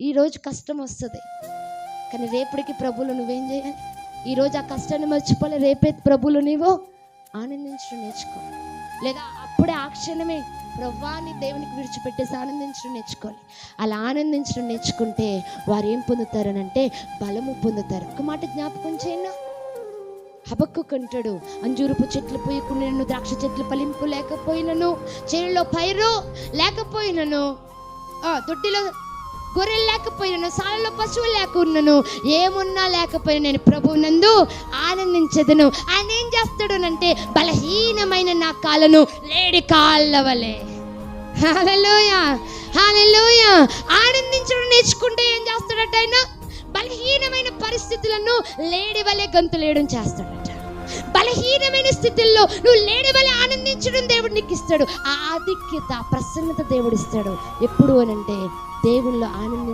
ఈరోజు కష్టం వస్తుంది, కానీ రేపటికి ప్రభువులు నువ్వేం చేయాలి? ఈరోజు ఆ కష్టాన్ని మర్చిపోలే, రేపే ప్రభువులు నీవు ఆనందించడం నేర్చుకో. లేదా అప్పుడే ఆ క్షణమే ప్రభువాన్ని దేవునికి విడిచిపెట్టేసి ఆనందించడం నేర్చుకోవాలి. అలా ఆనందించడం నేర్చుకుంటే వారు ఏం పొందుతారనంటే బలము పొందుతారు. ఒక మాట జ్ఞాపకం చేయనా, హబక్కూకు అంటాడు, అంజూరపు చెట్లు పూయకుండాను, ద్రాక్ష చెట్లు ఫలింపు లేకపోయినను, చేనులో పైరు లేకపోయినను, దొడ్డిలో గొర్రెలు లేకపోయినను, సాలలో పశువులు లేకున్నాను, ఏమున్నా లేకపోయినా నేను ప్రభువు నందు ఆనందించదును. ఆయన ఏం చేస్తాడు అంటే బలహీనమైన నా కాళ్ళను లేడి కాళ్ళ వలె, హల్లెలూయా హల్లెలూయా, ఆనందించడం నేర్చుకుంటే ఏం చేస్తాడట ఆయన? బలహీనమైన పరిస్థితులను లేడి వలె గంతులేయడం చేస్తాడట. బలహీనమైన స్థితిలో నువ్వు లేడి వలె ఆనందించడం దేవుడు నీకు ఇస్తాడు. ఆ ఆధిక్యత, ప్రసన్నత దేవుడు ఇస్తాడు. ఎప్పుడు అనంటే దేవుళ్ళు ఆనంది